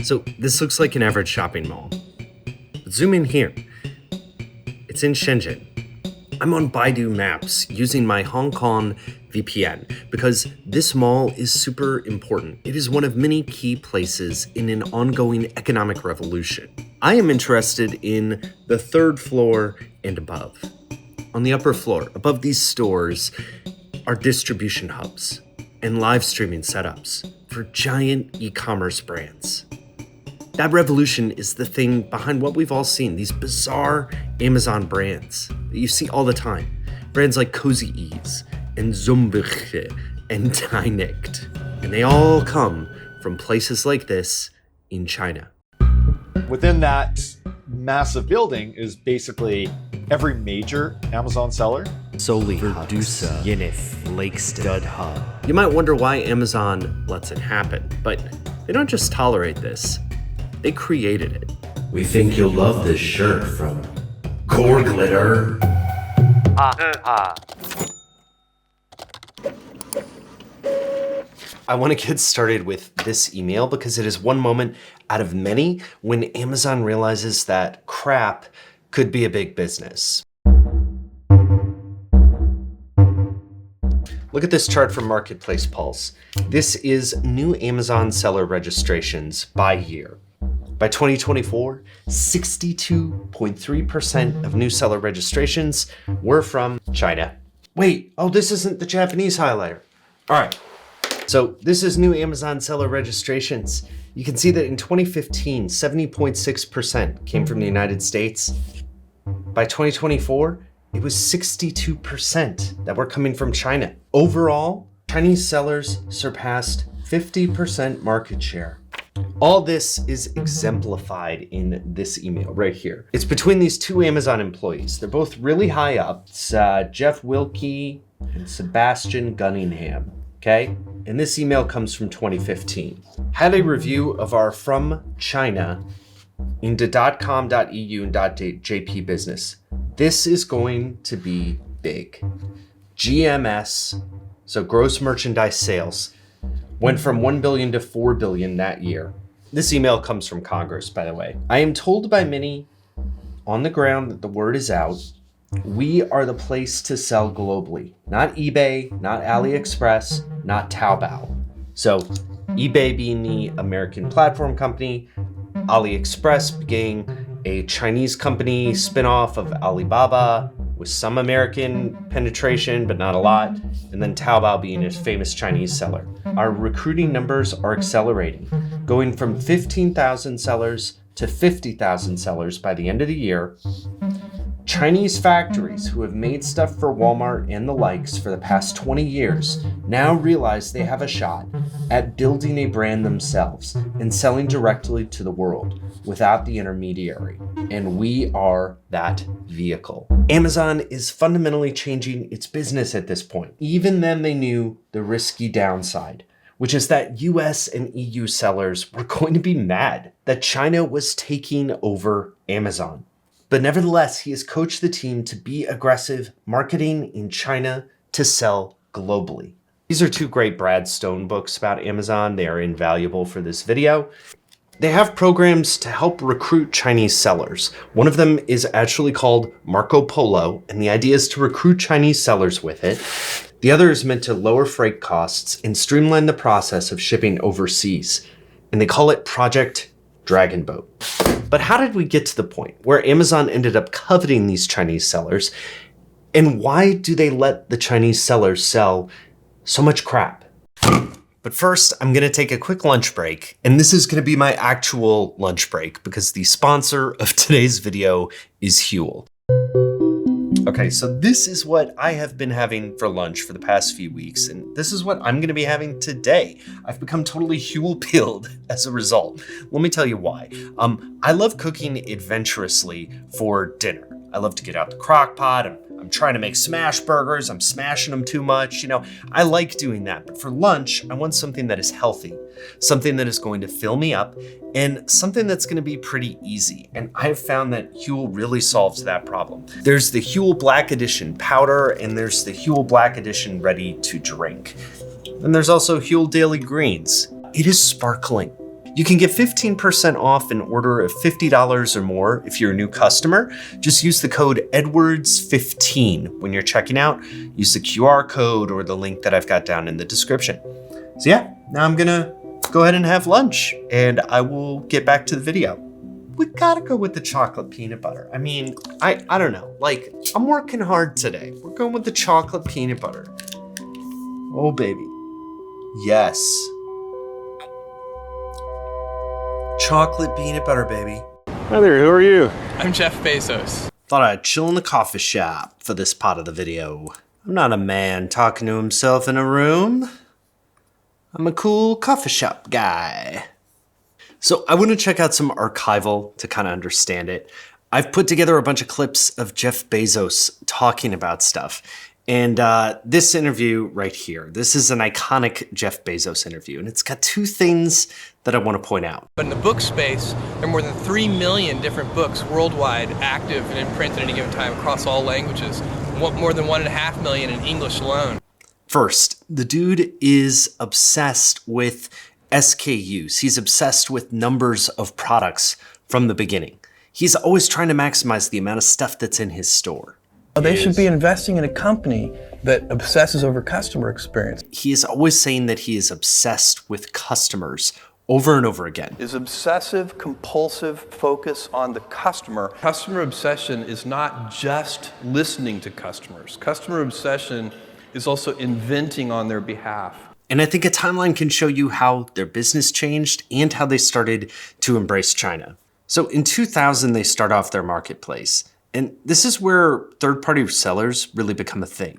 So this looks like an average shopping mall. But zoom in here. It's in Shenzhen. I'm on Baidu Maps using my Hong Kong VPN because this mall is super important. It is one of many key places in an ongoing economic revolution. I am interested in the third floor and above. On the upper floor, above these stores, are distribution hubs and live streaming setups for giant e-commerce brands. That revolution is the thing behind what we've all seen, these bizarre Amazon brands that you see all the time. Brands like Cozy Ease and Zumbich and Dinicht. And they all come from places like this in China. Within that massive building is basically every major Amazon seller. Soli, Verdusa, Yinif, Lakested, Hub. You might wonder why Amazon lets it happen, but they don't just tolerate this. They created it. We think you'll love this shirt from Core Glitter. I want to get started with this email because it is one moment out of many when Amazon realizes that crap could be a big business. Look at this chart from Marketplace Pulse. This is new Amazon seller registrations by year. By 2024, 62.3% of new seller registrations were from China. Wait, oh, this isn't the Japanese highlighter. All right, so this is new Amazon seller registrations. You can see that in 2015, 70.6% came from the United States. By 2024, it was 62% that were coming from China. Overall, Chinese sellers surpassed 50% market share. All this is exemplified in this email right here. It's between these two Amazon employees. They're both really high up. It's Jeff Wilkie and Sebastian Gunningham, okay? And this email comes from 2015. Had a review of our From China in the .com.eu and .jp business. This is going to be big. GMS, so gross merchandise sales, went from 1 billion to 4 billion that year. This email comes from Congress, by the way. I am told by many on the ground that the word is out. We are the place to sell globally. Not eBay, not AliExpress, not Taobao. So eBay being the American platform company, AliExpress being a Chinese company spin-off of Alibaba with some American penetration, but not a lot, and then Taobao being a famous Chinese seller. Our recruiting numbers are accelerating, going from 15,000 sellers to 50,000 sellers by the end of the year. Chinese factories who have made stuff for Walmart and the likes for the past 20 years now realize they have a shot at building a brand themselves and selling directly to the world without the intermediary. And we are that vehicle. Amazon is fundamentally changing its business at this point. Even then they knew the risky downside, which is that US and EU sellers were going to be mad that China was taking over Amazon. But nevertheless, he has coached the team to be aggressive, marketing in China to sell globally. These are two great Brad Stone books about Amazon. They are invaluable for this video. They have programs to help recruit Chinese sellers. One of them is actually called Marco Polo, and the idea is to recruit Chinese sellers with it. The other is meant to lower freight costs and streamline the process of shipping overseas, and they call it Project Dragon Boat. But how did we get to the point where Amazon ended up coveting these Chinese sellers? And why do they let the Chinese sellers sell so much crap? But first, I'm gonna take a quick lunch break, and this is gonna be my actual lunch break because the sponsor of today's video is Huel. Okay, so this is what I have been having for lunch for the past few weeks, and this is what I'm gonna be having today. I've become totally Huel-pilled as a result. Let me tell you why. I love cooking adventurously for dinner. I love to get out the crock pot. I'm trying to make smash burgers. I'm smashing them too much. You know, I like doing that. But for lunch, I want something that is healthy, something that is going to fill me up, and something that's going to be pretty easy. And I've found that Huel really solves that problem. There's the Huel Black Edition powder, and there's the Huel Black Edition ready to drink. And there's also Huel Daily Greens. it is sparkling. You can get 15% off an order of $50 or more if you're a new customer. Just use the code Edwards15 when you're checking out. Use the QR code or the link that I've got down in the description. So yeah, now I'm gonna go ahead and have lunch and I will get back to the video. We gotta go with the chocolate peanut butter. I mean, I don't know, like I'm working hard today. We're going with the chocolate peanut butter. Oh baby, yes. Chocolate peanut butter, baby. Hi there, who are you? I'm Jeff Bezos. Thought I'd chill in the coffee shop for this part of the video. I'm not a man talking to himself in a room. I'm a cool coffee shop guy. So I want to check out some archival to kind of understand it. I've put together a bunch of clips of Jeff Bezos talking about stuff. And this interview right here, this is an iconic Jeff Bezos interview. And it's got two things that I want to point out. But in the book space, there are more than 3 million different books worldwide active and in print at any given time across all languages. More than 1.5 million in English alone. First, the dude is obsessed with SKUs. He's obsessed with numbers of products from the beginning. He's always trying to maximize the amount of stuff that's in his store. They should be investing in a company that obsesses over customer experience. He is always saying that he is obsessed with customers over and over again. Is obsessive, compulsive focus on the customer. Customer obsession is not just listening to customers. Customer obsession is also inventing on their behalf. And I think a timeline can show you how their business changed and how they started to embrace China. So in 2000, they start off their marketplace. And this is where third-party sellers really become a thing.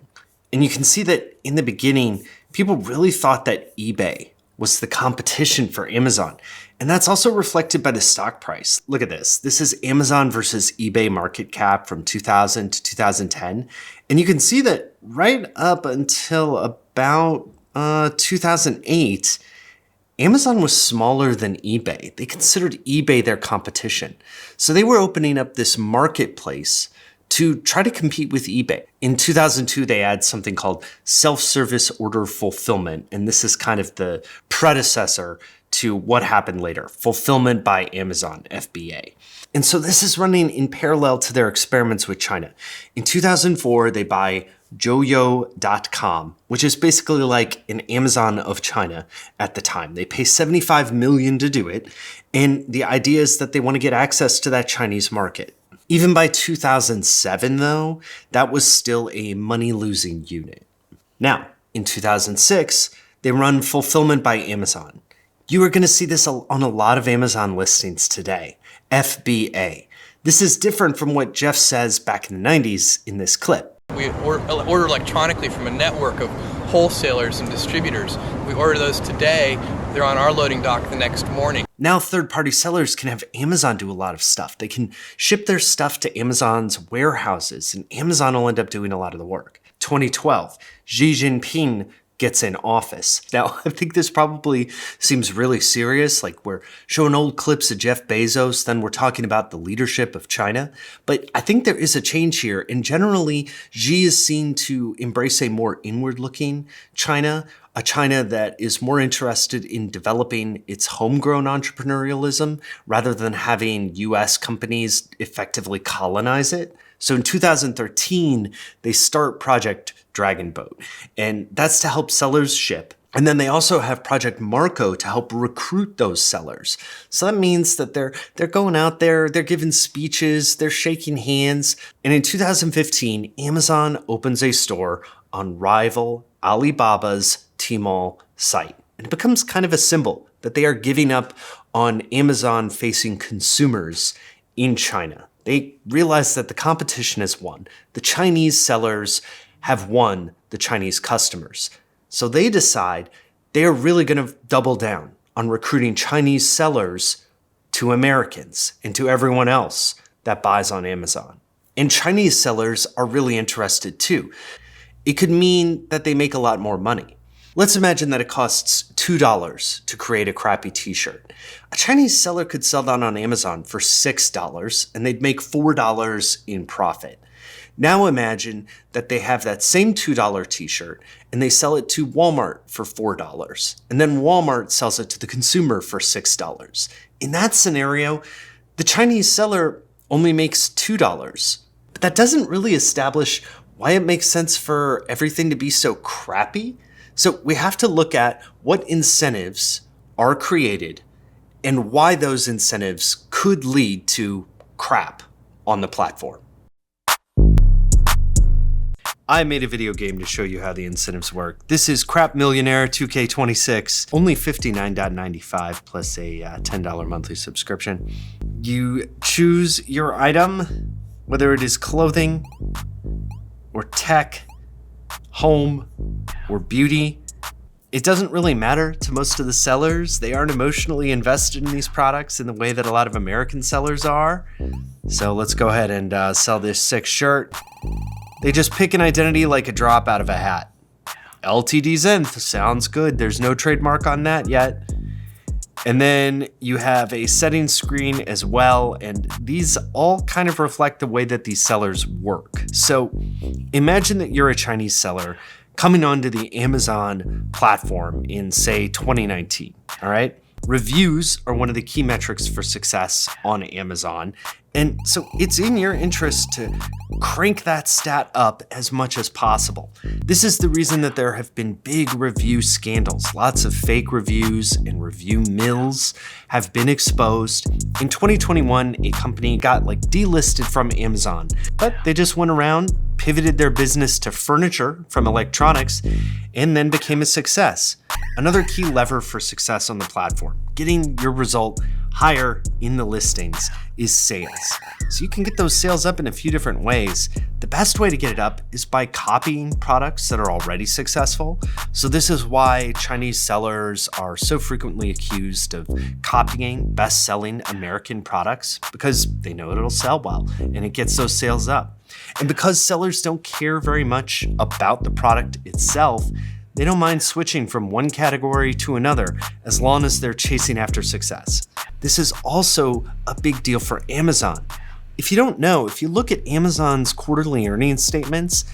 And you can see that in the beginning, people really thought that eBay was the competition for Amazon. And that's also reflected by the stock price. Look at this. This is Amazon versus eBay market cap from 2000 to 2010. And you can see that right up until about 2008, Amazon was smaller than eBay. They considered eBay their competition. So they were opening up this marketplace to try to compete with eBay. In 2002, they add something called self-service order fulfillment. And this is kind of the predecessor to what happened later, Fulfillment by Amazon, FBA. And so this is running in parallel to their experiments with China. In 2004, they buy Joyo.com, which is basically like an Amazon of China at the time. They pay $75 million to do it. And the idea is that they want to get access to that Chinese market. Even by 2007, though, that was still a money-losing unit. Now, in 2006, they run Fulfillment by Amazon. You are going to see this on a lot of Amazon listings today, FBA. This is different from what Jeff says back in the 90s in this clip. We order electronically from a network of wholesalers and distributors. We order those today. They're on our loading dock the next morning. Now third-party sellers can have Amazon do a lot of stuff. They can ship their stuff to Amazon's warehouses, and Amazon will end up doing a lot of the work. 2012, Xi Jinping gets in office. Now, I think this probably seems really serious, like we're showing old clips of Jeff Bezos, then we're talking about the leadership of China. But I think there is a change here, and generally, Xi is seen to embrace a more inward-looking China, a China that is more interested in developing its homegrown entrepreneurialism rather than having US companies effectively colonize it. So in 2013, they start Project Dragon Boat, and that's to help sellers ship. And then they also have Project Marco to help recruit those sellers. So that means that they're going out there, they're giving speeches, they're shaking hands. And in 2015, Amazon opens a store on rival Alibaba's Tmall site. And it becomes kind of a symbol that they are giving up on Amazon-facing consumers in China. They realize that the competition has won. The Chinese sellers have won the Chinese customers. So they decide they are really going to double down on recruiting Chinese sellers to Americans and to everyone else that buys on Amazon. And Chinese sellers are really interested too. It could mean that they make a lot more money. Let's imagine that it costs $2 to create a crappy t-shirt. A Chinese seller could sell that on Amazon for $6 and they'd make $4 in profit. Now imagine that they have that same $2 t-shirt and they sell it to Walmart for $4. And then Walmart sells it to the consumer for $6. In that scenario, the Chinese seller only makes $2. But that doesn't really establish why it makes sense for everything to be so crappy. So we have to look at what incentives are created and why those incentives could lead to crap on the platform. I made a video game to show you how the incentives work. This is Crap Millionaire 2K26, only $59.95 plus a $10 monthly subscription. You choose your item, whether it is clothing or tech, home or beauty. It doesn't really matter to most of the sellers. They aren't emotionally invested in these products in the way that a lot of American sellers are. So let's go ahead and sell this sick shirt. They just pick an identity like a drop out of a hat. LTD Zenth sounds good. There's no trademark on that yet. And then you have a settings screen as well. And these all kind of reflect the way that these sellers work. So imagine that you're a Chinese seller coming onto the Amazon platform in, say, 2019, all right? Reviews are one of the key metrics for success on Amazon. And so it's in your interest to crank that stat up as much as possible. This is the reason that there have been big review scandals. Lots of fake reviews and review mills have been exposed. In 2021, a company got delisted from Amazon, but they just went around, pivoted their business to furniture from electronics, and then became a success. Another key lever for success on the platform, getting your result higher in the listings, is sales. So you can get those sales up in a few different ways. The best way to get it up is by copying products that are already successful. So this is why Chinese sellers are so frequently accused of copying best-selling American products, because they know it'll sell well and it gets those sales up. And because sellers don't care very much about the product itself, they don't mind switching from one category to another as long as they're chasing after success. This is also a big deal for Amazon. If you don't know, if you look at Amazon's quarterly earnings statements,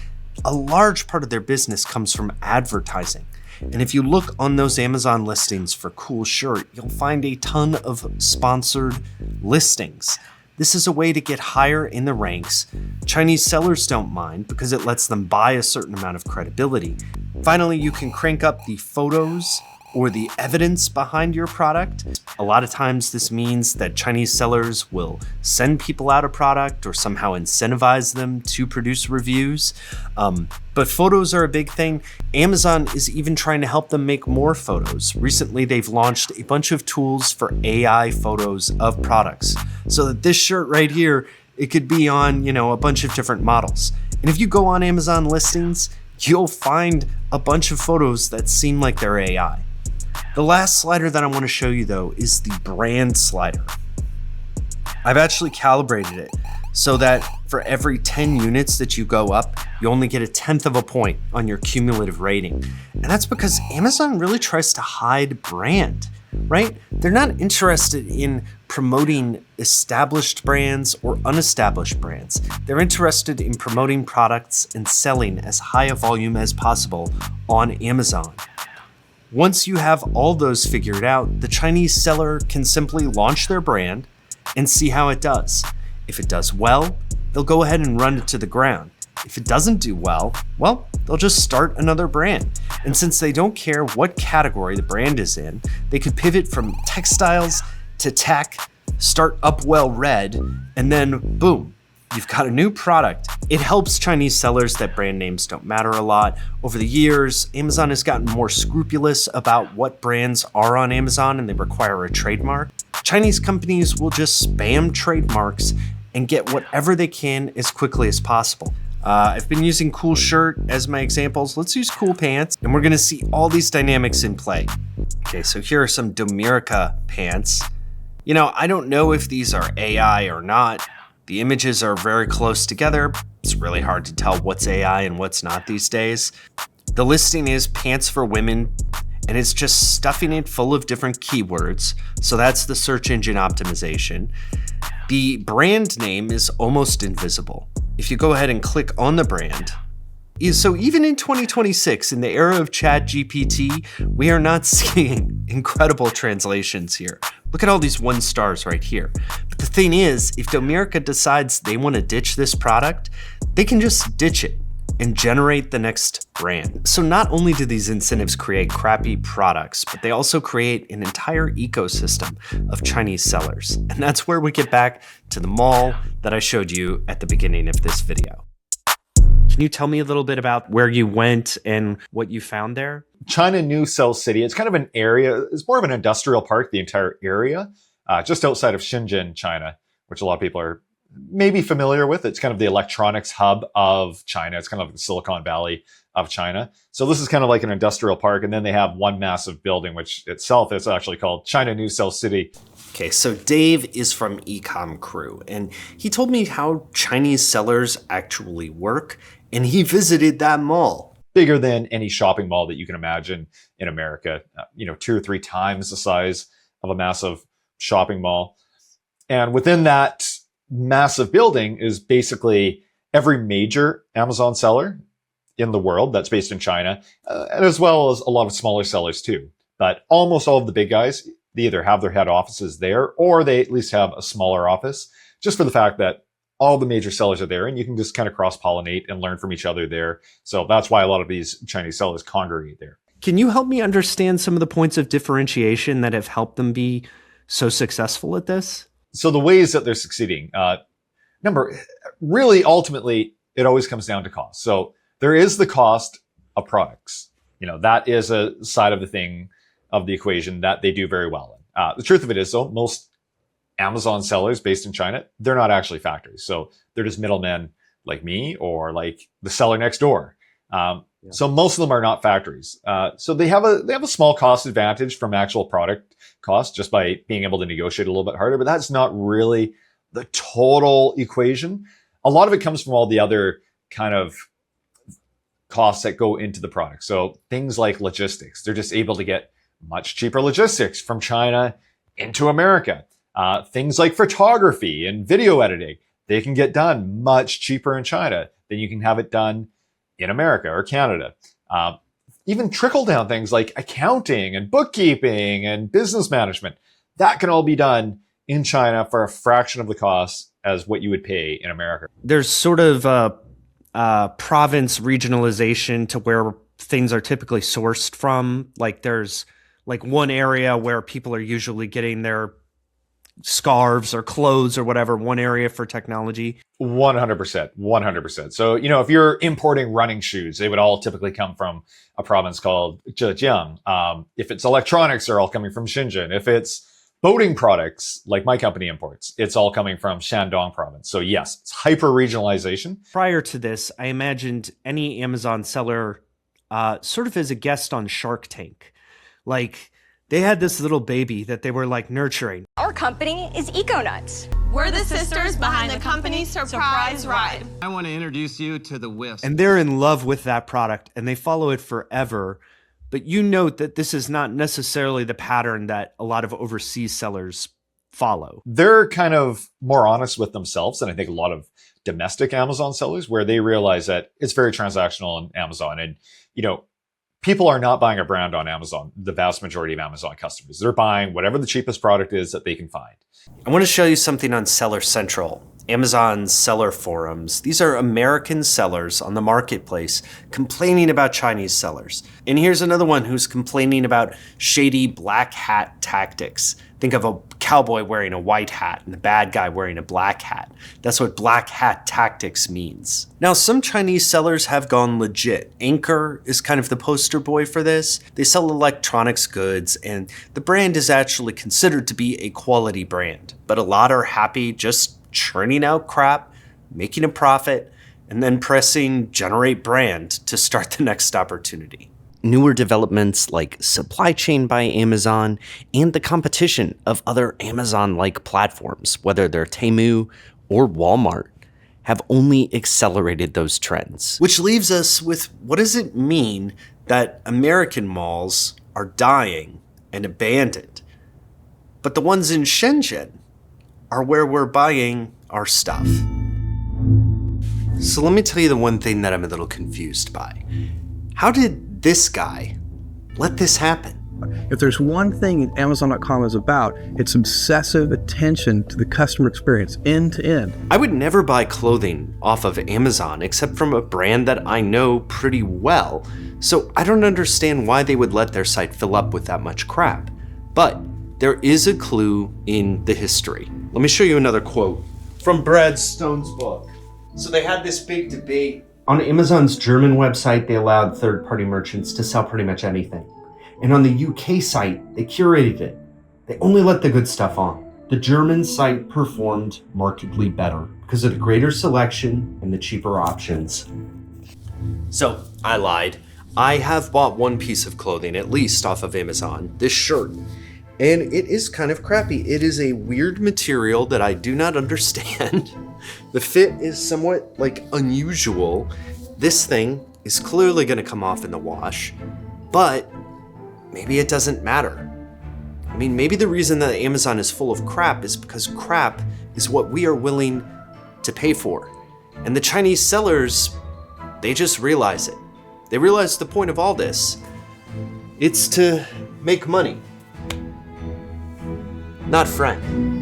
a large part of their business comes from advertising. And if you look on those Amazon listings for Cool Shirt, you'll find a ton of sponsored listings. This is a way to get higher in the ranks. Chinese sellers don't mind because it lets them buy a certain amount of credibility. Finally, you can crank up the photos or the evidence behind your product. A lot of times this means that Chinese sellers will send people out a product or somehow incentivize them to produce reviews. But photos are a big thing. Amazon is even trying to help them make more photos. Recently, they've launched a bunch of tools for AI photos of products. So that this shirt right here, it could be on, a bunch of different models. And if you go on Amazon listings, you'll find a bunch of photos that seem like they're AI. The last slider that I want to show you, though, is the brand slider. I've actually calibrated it so that for every 10 units that you go up, you only get 1/10 of a point on your cumulative rating. And that's because Amazon really tries to hide brand, right? They're not interested in promoting established brands or unestablished brands. They're interested in promoting products and selling as high a volume as possible on Amazon. Once you have all those figured out, the Chinese seller can simply launch their brand and see how it does. If it does well, they'll go ahead and run it to the ground. If it doesn't do well, they'll just start another brand. And since they don't care what category the brand is in, they could pivot from textiles to tech, start Upwell Red, and then boom, you've got a new product. It helps Chinese sellers that brand names don't matter a lot. Over the years, Amazon has gotten more scrupulous about what brands are on Amazon and they require a trademark. Chinese companies will just spam trademarks and get whatever they can as quickly as possible. I've been using Cool Shirt as my examples. Let's use Cool Pants, and we're gonna see all these dynamics in play. Okay, so here are some Domerica pants. I don't know if these are AI or not. The images are very close together. It's really hard to tell what's AI and what's not these days. The listing is pants for women, and it's just stuffing it full of different keywords. So that's the search engine optimization. The brand name is almost invisible. If you go ahead and click on the brand, so even in 2026, in the era of ChatGPT, we are not seeing incredible translations here. Look at all these 1 stars right here. But the thing is, if America decides they want to ditch this product, they can just ditch it and generate the next brand. So not only do these incentives create crappy products, but they also create an entire ecosystem of Chinese sellers. And that's where we get back to the mall that I showed you at the beginning of this video. Can you tell me a little bit about where you went and what you found there? China New Cell City, it's kind of an area, it's more of an industrial park, the entire area, just outside of Shenzhen, China, which a lot of people are maybe familiar with. It's kind of the electronics hub of China. It's kind of like the Silicon Valley of China. So this is kind of like an industrial park. And then they have one massive building, which itself is actually called China New Cell City. Okay, so Dave is from Ecom Crew, and he told me how Chinese sellers actually work, and he visited that mall. Bigger than any shopping mall that you can imagine in America, 2 or 3 times the size of a massive shopping mall. And within that massive building is basically every major Amazon seller in the world that's based in China, and as well as a lot of smaller sellers too. But almost all of the big guys, they either have their head offices there or they at least have a smaller office, just for the fact that all the major sellers are there and you can just kind of cross-pollinate and learn from each other there. So that's why a lot of these Chinese sellers congregate there. Can you help me understand some of the points of differentiation that have helped them be so successful at this? So the ways that they're succeeding, really ultimately, it always comes down to cost. So there is the cost of products. That is a side of the thing of the equation that they do very well in. The truth of it is, though, most Amazon sellers based in China, they're not actually factories. So they're just middlemen like me or like the seller next door. So most of them are not factories. So they have a small cost advantage from actual product cost just by being able to negotiate a little bit harder, but that's not really the total equation. A lot of it comes from all the other kind of costs that go into the product. So things like logistics, they're just able to get much cheaper logistics from China into America. Things like photography and video editing, they can get done much cheaper in China than you can have it done in America or Canada. Even trickle down things like accounting and bookkeeping and business management, that can all be done in China for a fraction of the cost as what you would pay in America. There's sort of a province regionalization to where things are typically sourced from. Like there's like one area where people are usually getting their scarves or clothes or whatever, one area for technology. 100%. So, if you're importing running shoes, they would all typically come from a province called Zhejiang. If it's electronics, they're all coming from Shenzhen. If it's boating products, like my company imports, it's all coming from Shandong province. So yes, it's hyper-regionalization. Prior to this, I imagined any Amazon seller sort of as a guest on Shark Tank. Like, they had this little baby that they were like nurturing. Our company is Econuts. We're the sisters behind the company Surprise Ride. I want to introduce you to the Wisp. And they're in love with that product and they follow it forever. But you note that this is not necessarily the pattern that a lot of overseas sellers follow. They're kind of more honest with themselves than I think a lot of domestic Amazon sellers, where they realize that it's very transactional on Amazon. And, people are not buying a brand on Amazon, the vast majority of Amazon customers. They're buying whatever the cheapest product is that they can find. I want to show you something on Seller Central, Amazon's seller forums. These are American sellers on the marketplace complaining about Chinese sellers. And here's another one who's complaining about shady black hat tactics. Think of a cowboy wearing a white hat and the bad guy wearing a black hat. That's what black hat tactics means. Now, some Chinese sellers have gone legit. Anker is kind of the poster boy for this. They sell electronics goods, and the brand is actually considered to be a quality brand. But a lot are happy just churning out crap, making a profit, and then pressing generate brand to start the next opportunity. Newer developments like supply chain by Amazon and the competition of other Amazon-like platforms, whether they're Temu or Walmart, have only accelerated those trends. Which leaves us with, what does it mean that American malls are dying and abandoned, but the ones in Shenzhen are where we're buying our stuff. So let me tell you the one thing that I'm a little confused by. How did this guy let this happen? If there's one thing Amazon.com is about, it's obsessive attention to the customer experience, end to end. I would never buy clothing off of Amazon except from a brand that I know pretty well, so I don't understand why they would let their site fill up with that much crap. But there is a clue in the history. Let me show you another quote from Brad Stone's book. So they had this big debate. On Amazon's German website, they allowed third-party merchants to sell pretty much anything. And on the UK site, they curated it. They only let the good stuff on. The German site performed markedly better because of the greater selection and the cheaper options. So, I lied. I have bought one piece of clothing, at least off of Amazon, this shirt. And it is kind of crappy. It is a weird material that I do not understand. The fit is somewhat unusual. This thing is clearly gonna come off in the wash, but maybe it doesn't matter. I mean, maybe the reason that Amazon is full of crap is because crap is what we are willing to pay for. And the Chinese sellers, they just realize it. They realize the point of all this. It's to make money, not friend.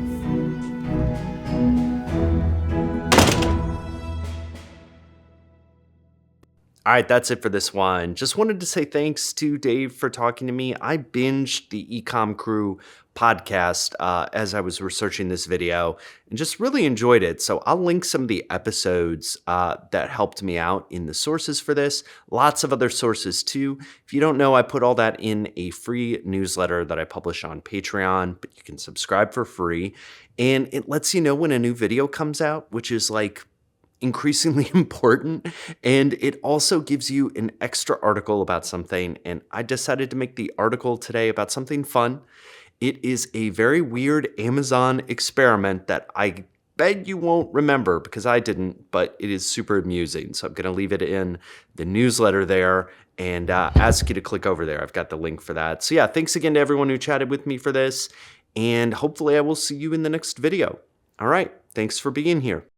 All right, that's it for this one. Just wanted to say thanks to Dave for talking to me. I binged the Ecom Crew podcast as I was researching this video and just really enjoyed it. So I'll link some of the episodes that helped me out in the sources for this. Lots of other sources too. If you don't know, I put all that in a free newsletter that I publish on Patreon, but you can subscribe for free. And it lets you know when a new video comes out, which is increasingly important, and it also gives you an extra article about something, and I decided to make the article today about something fun. It is a very weird Amazon experiment that I bet you won't remember because I didn't, but it is super amusing, so I'm going to leave it in the newsletter there and ask you to click over there. I've got the link for that. So yeah, thanks again to everyone who chatted with me for this, and hopefully I will see you in the next video. All right, thanks for being here.